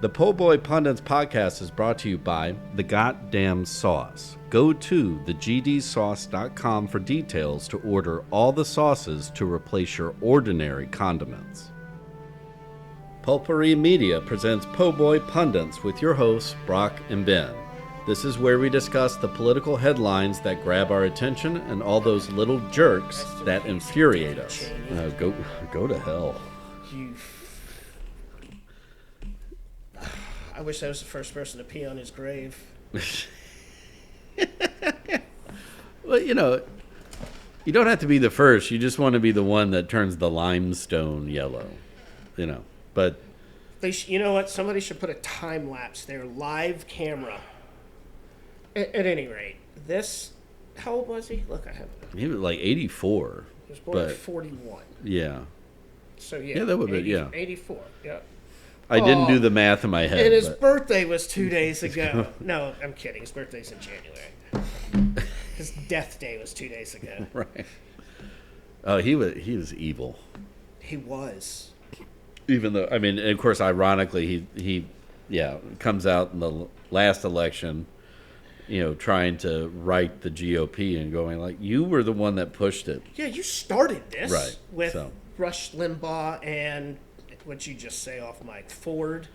The Po' Boy Pundits podcast is brought to you by The Goddamn Sauce. Go to thegdsauce.com for details to order all the sauces to replace your ordinary condiments. Pulpery Media presents Po' Boy Pundits with your hosts, Brock and Ben. This is where we discuss the political headlines that grab our attention and all those little jerks that infuriate us. Go to hell. I wish I was the first person to pee on his grave. Well, you don't have to be the first. You just want to be the one that turns the limestone yellow, But You know what? Somebody should put a time lapse there, live camera. At any rate, how old was he? Look, I have it. He was like 84. He was born in 41. Yeah. So yeah, that would be 84. Yeah. I didn't do the math in my head. And his birthday was 2 days ago. No, I'm kidding. His birthday's in January. His death day was 2 days ago. Right. Oh, he was evil. He was. Even though, and of course, ironically, he comes out in the last election, trying to right the GOP and going like, you were the one that pushed it. Yeah, you started this. Right. With Rush Limbaugh and, what'd you just say off mic, Ford?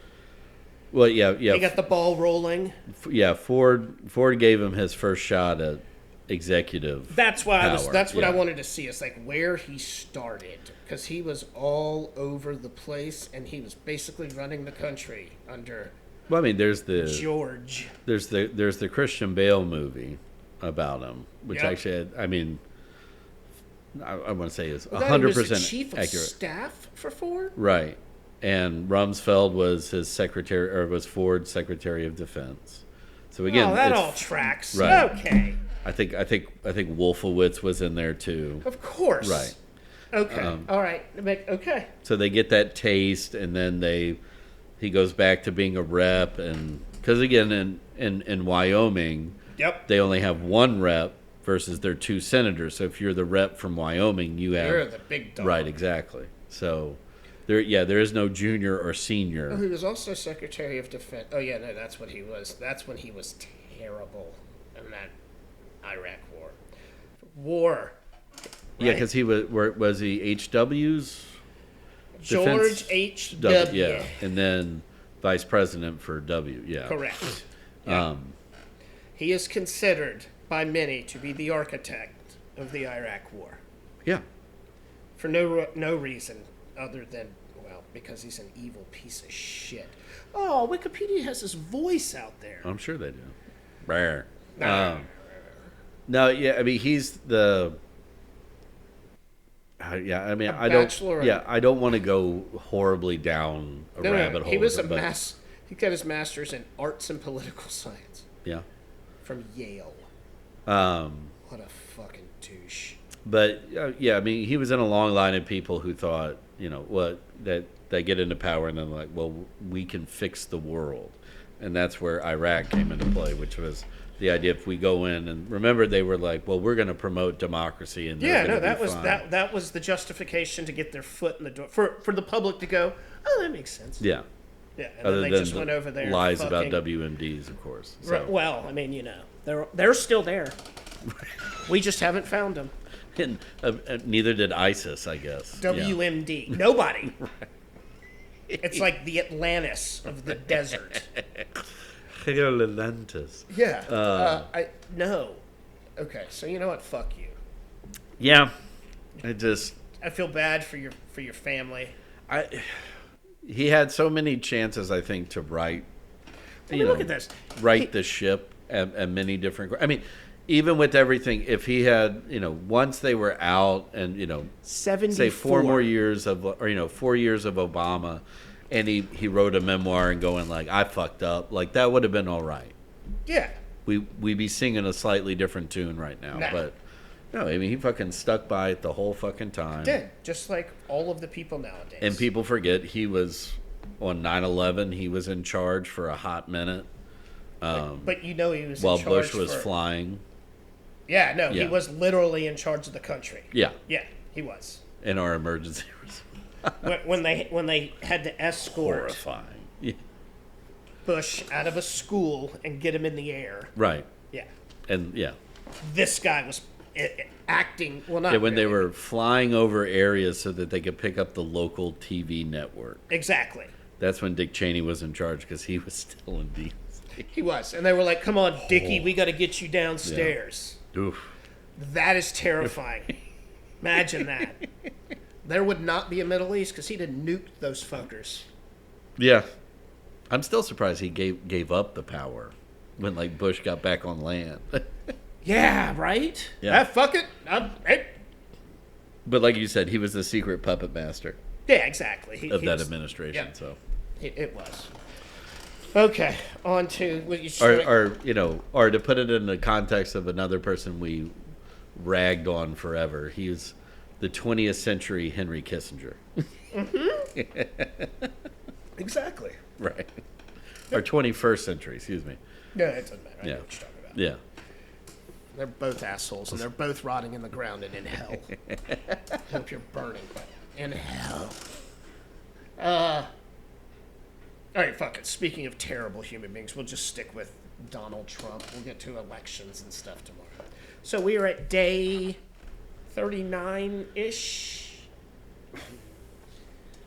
Well, yeah. He got the ball rolling. Yeah, Ford gave him his first shot at executive. That's what power. I wanted to see. It's like where he started, because he was all over the place and he was basically running the country under. Well, there's the George. There's the Christian Bale movie about him, which actually, I want to say is 100% chief of accurate. Staff for Ford, right? And Rumsfeld was his secretary, or was Ford's Secretary of Defense. So again, that all tracks. Right. Okay. I think Wolfowitz was in there too. Of course. Right. Okay. All right. Okay. So they get that taste, and then he goes back to being a rep, and because again in Wyoming, they only have one rep versus their two senators. So if you're the rep from Wyoming, you're the big dog. Right, exactly. So there is no junior or senior. Oh, he was also Secretary of Defense. Oh yeah, no, that's what he was. That's when he was terrible in that Iraq war. Yeah, because he was he H.W.'s George H.W. Yeah, and then vice president for W. Yeah, correct. Yeah. He is considered by many to be the architect of the Iraq War. Yeah. For no reason other than, because he's an evil piece of shit. Oh, Wikipedia has his voice out there. I'm sure they do. Rare. No, yeah, he's the. I don't want to go horribly down a rabbit hole. He was he got his master's in arts and political science. Yeah. From Yale. What a fucking douche. But he was in a long line of people who thought, that they get into power and then like, well, we can fix the world, and that's where Iraq came into play, which was the idea if we go in and remember they were like, well, we're going to promote democracy and that was the justification to get their foot in the door for the public to go, oh, that makes sense. Yeah. Yeah, and then they just went over there. Lies about WMDs, of course. So. Right, well, they're still there. We just haven't found them. And, neither did ISIS, I guess. WMD. Yeah. Nobody. Right. It's like the Atlantis of the desert. Atlantis. Yeah. No. Okay, so you know what? Fuck you. Yeah. I feel bad for your family. He had so many chances, I think, to right. Look at this. Right the ship at many different. Even with everything, if he had, once they were out, and 74. Say 4 more years of, 4 years of Obama, and he wrote a memoir and going like, I fucked up, like that would have been all right. Yeah. We'd be singing a slightly different tune right now, but. No, he fucking stuck by it the whole fucking time. He did, just like all of the people nowadays. And people forget he was, on 9/11, he was in charge for a hot minute. But he was while in charge Bush was flying. Yeah, no, he was literally in charge of the country. Yeah. Yeah, he was. In our emergency response. when they had to escort. Horrifying. Yeah. Bush out of a school and get him in the air. Right. Yeah. And yeah. This guy was acting, well, not Yeah, when they really. were flying over areas so that they could pick up the local TV network. Exactly. That's when Dick Cheney was in charge because he was still in D.C. He was. And they were like, come on, Dickie, we got to get you downstairs. Yeah. Oof. That is terrifying. Imagine that. There would not be a Middle East because he'd have nuked those fuckers. Yeah. I'm still surprised he gave up the power when, like, Bush got back on land. Yeah, right? Yeah. Fuck it. But like you said, he was the secret puppet master Yeah, exactly. He of that was, administration. yeah. So, it was. Okay, on to what you or to put it in the context of another person we ragged on forever, he's the 20th century Henry Kissinger. Exactly. Right. Or 21st century, excuse me. No, it doesn't matter. I know Yeah. what you're talking about. Yeah. They're both assholes, and they're both rotting in the ground and in hell. Hope you're burning in hell. All right, fuck it. Speaking of terrible human beings, we'll just stick with Donald Trump. We'll get to elections and stuff tomorrow. So we are at day 39-ish?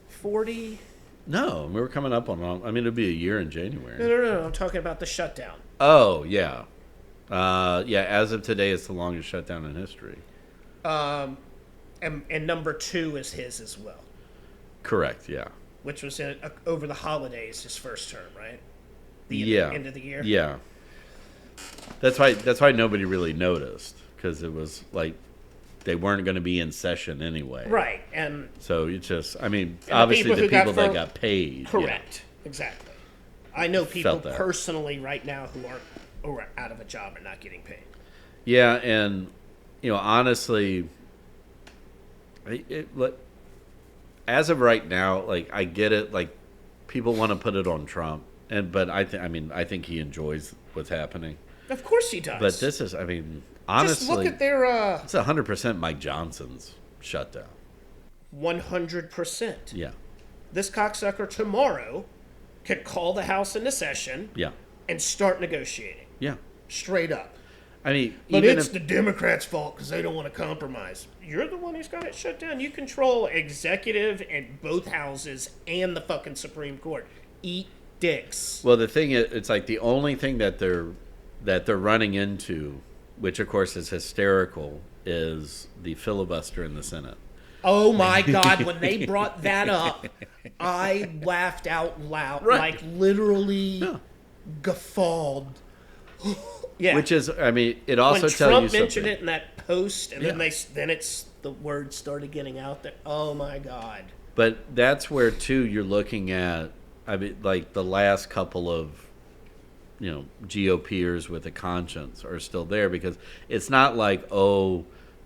40? No, we were coming up on. I mean, it'll be a year in January. No. I'm talking about the shutdown. Oh yeah, yeah. As of today, it's the longest shutdown in history. And number 2 is his as well, Correct. Yeah. which was over the holidays, his first term, right? Yeah. End of the year. Yeah. That's why nobody really noticed, because it was like they weren't going to be in session anyway. Right, and So it's just, I mean, And obviously the who people that got paid. correct, exactly. I know people Felt that. personally right now who are out of a job and not getting paid. Yeah, and honestly, as of right now, like I get it. Like people want to put it on Trump, but I think he enjoys what's happening. Of course he does. But this is, I mean, honestly, just look at their it's 100% Mike Johnson's shutdown. 100%. Yeah, This cocksucker tomorrow could call the House into session yeah, and start negotiating. yeah. Straight up. I mean, But even it's if, the Democrats' fault because they don't want to compromise. You're the one who's got it shut down. You control executive and both houses and the fucking Supreme Court. Eat dicks. well, the thing is, it's like the only thing that they're running into, which of course is hysterical, is the filibuster in the Senate. Oh my God, when they brought that up, I laughed out loud. Right. Like literally Yeah. guffawed. Yeah. Which is, I mean, it also when tells Trump you something. mentioned it in that post, and Yeah. then it's the word started getting out there. Oh my God. But that's where too you're looking at. I mean, like the last couple of, GOPers with a conscience are still there, because it's not like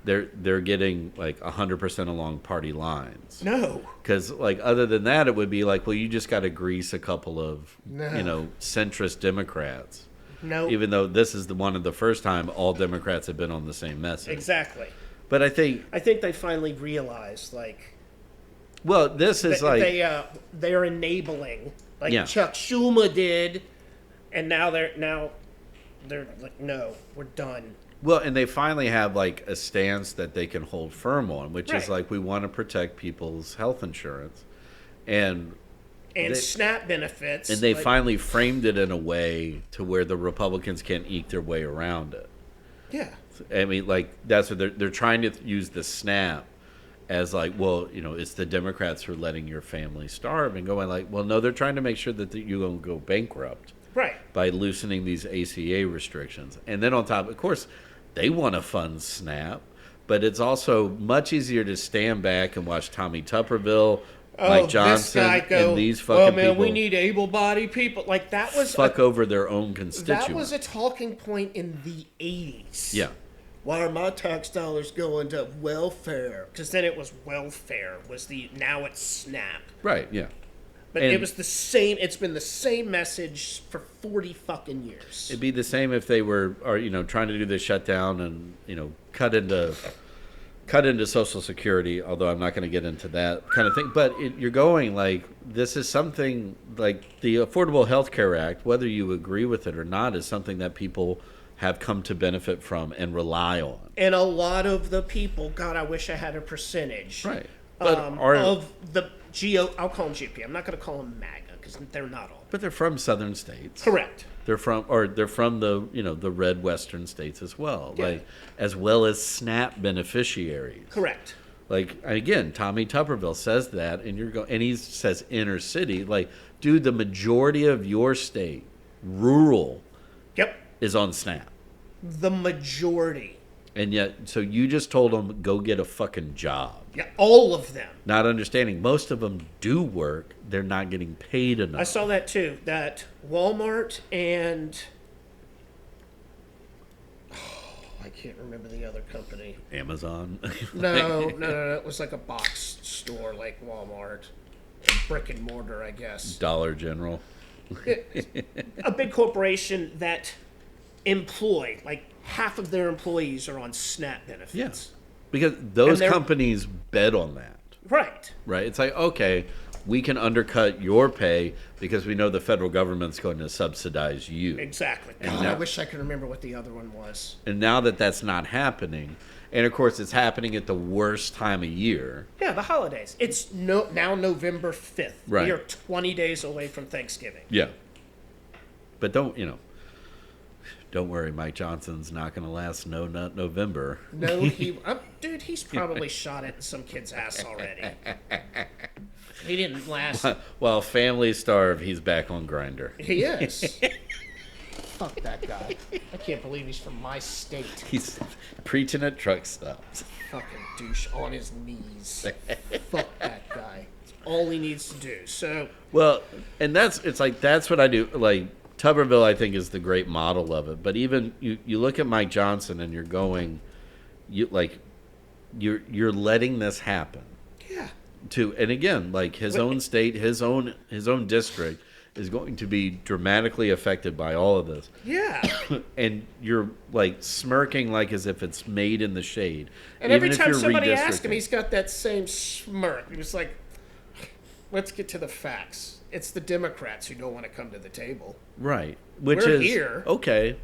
they're getting like 100% along party lines. No. Because like other than that, it would be like, well, you just got to grease a couple of No. centrist Democrats. No. Even though this is one of the first time all Democrats have been on the same message. Exactly. But I think they finally realized, like, well, this is like they're enabling, like Yeah. Chuck Schumer did, and now they're like, no, we're done. well, and they finally have like a stance that they can hold firm on, which is Right. like we want to protect people's health insurance, and SNAP benefits. and they like, finally framed it in a way to where the Republicans can't eke their way around it. yeah. I mean, like that's what they're trying to use the SNAP as like, well, it's the Democrats who are letting your family starve, and going like, well, no, they're trying to make sure that you don't go bankrupt Right. by loosening these ACA restrictions. And then on top, of course, they want to fund SNAP, but it's also much easier to stand back and watch Tommy Tuberville, Mike Johnson, this guy go, and these fucking oh man, people we need able-bodied people. Like that was fuck over their own constituents. that was a talking point in the 80s. Yeah. Why are my tax dollars going to welfare? Because then it was welfare. Now it's SNAP. Right, yeah. But And it was the same. It's been the same message for 40 fucking years. It'd be the same if they were, trying to do the shutdown and, cut into cut into Social Security, although I'm not going to get into that kind of thing. But you're going like, this is something like the Affordable Health Care Act, whether you agree with it or not, is something that people have come to benefit from and rely on. And a lot of the people, God, I wish I had a percentage. Right. But of the I'll call them GP. I'm not going to call them MAGA because they're not all. But they're from southern states. Correct. They're from the the red western states as well, Yeah. like as well as SNAP beneficiaries. Correct. Like again, Tommy Tuberville says that, and and he says inner city. Like, dude, the majority of your state, rural, Yep. is on SNAP, The majority. and yet, so you just told them go get a fucking job. Yeah, all of them. Not understanding most of them do work, they're not getting paid enough. I saw that too. That Walmart and I can't remember the other company. Amazon. No. It was like a box store, like Walmart, brick and mortar, I guess. Dollar General. A big corporation that employ like half of their employees are on SNAP benefits. Yes. Because those And companies bet on that, Right. right? It's like, okay, we can undercut your pay because we know the federal government's going to subsidize you. Exactly. And God, now- I wish I could remember what the other one was. And now that that's not happening, and of course it's happening at the worst time of year. Yeah, the holidays. It's now November 5th. Right. We are 20 days away from Thanksgiving. Yeah. But don't worry, Mike Johnson's not going to last no nut November. No, dude, he's probably shot it in some kid's ass already. He didn't last. While families starve, he's back on Grindr. He is. Fuck that guy. I can't believe he's from my state. He's preaching at truck stops. Fucking douche on his knees. Fuck that guy. That's all he needs to do. So, Well, and that's what I do. Like, Tuberville, I think, is the great model of it. But even you look at Mike Johnson and you're going, you're letting this happen. yeah. And again, like his own state, his own district is going to be dramatically affected by all of this. Yeah. And you're like smirking like as if it's made in the shade. And Even every if time you're somebody asks him, redistricting. he's got that same smirk. He was like, let's get to the facts. It's the Democrats who don't want to come to the table. Right. Which We're is here. okay.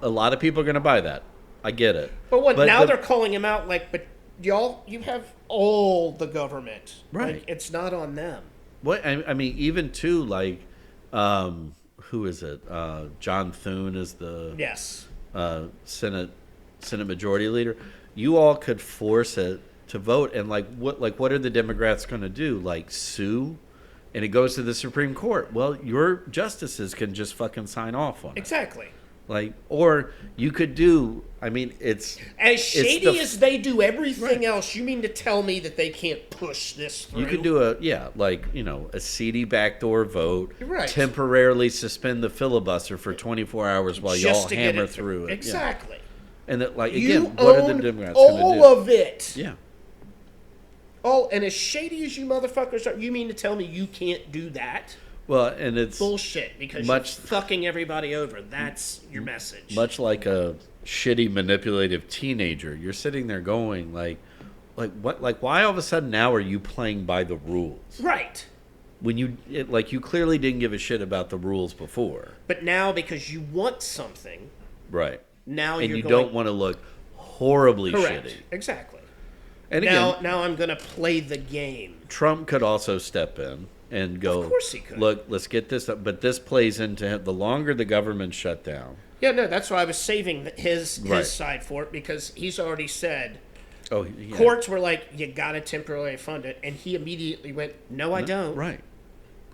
A lot of people are going to buy that. I get it. But now they're calling him out like, but y'all, you have all the government. Right. Like, it's not on them. What I mean, even too, like, who is it? John Thune is the Yes. Senate Majority Leader. You all could force it to vote, and what are the Democrats going to do? Like sue, and it goes to the Supreme Court. Well, your justices can just fucking sign off on it. Exactly. Like, or you could do. I mean, it's As shady the- as they do everything Right. else, you mean to tell me that they can't push this through? You could do a seedy backdoor vote, Right. temporarily suspend the filibuster for 24 hours while y'all just to get hammer it through it. Yeah. Exactly. And that, like, You again, what are own the Democrats going to do? all of it. Yeah. Oh, and as shady as you motherfuckers are, you mean to tell me you can't do that? Well, and it's Bullshit, because Much- you're fucking everybody over. That's your message. much like a shitty, manipulative teenager. You're sitting there going, what? Like, why all of a sudden now are you playing by the rules? Right. When you clearly didn't give a shit about the rules before. But now, because you want something, Right. now And you're you going... don't want to look horribly Correct. shitty. Exactly. And again, Now I'm going to play the game. Trump could also step in and go, Of course he could. Look, let's get this up. But this plays into the longer the government shut down. Yeah, no, that's why I was saving his Right. side for it, because he's already said... Oh, yeah. Courts were like, you got to temporarily fund it. And he immediately went, no, I don't. Right.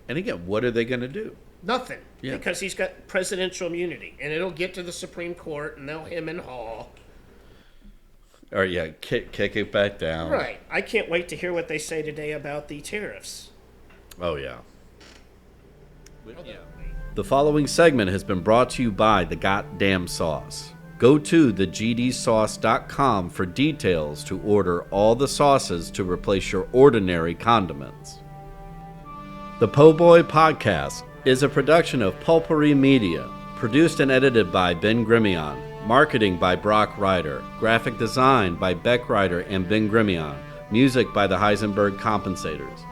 And again, what are they going to do? Nothing. Yeah. Because he's got presidential immunity. And it'll get to the Supreme Court, and they'll him and haw. Or, yeah, kick it back down. Right. I can't wait to hear what they say today about the tariffs. Oh, yeah. The following segment has been brought to you by The Goddamn Sauce. Go to thegdsauce.com for details to order all the sauces to replace your ordinary condiments. The Po' Boy Podcast is a production of Pulpery Media, produced and edited by Ben Grimion. Marketing by Brock Ryder. Graphic design by Beck Ryder and Ben Grimion. Music by the Heisenberg Compensators.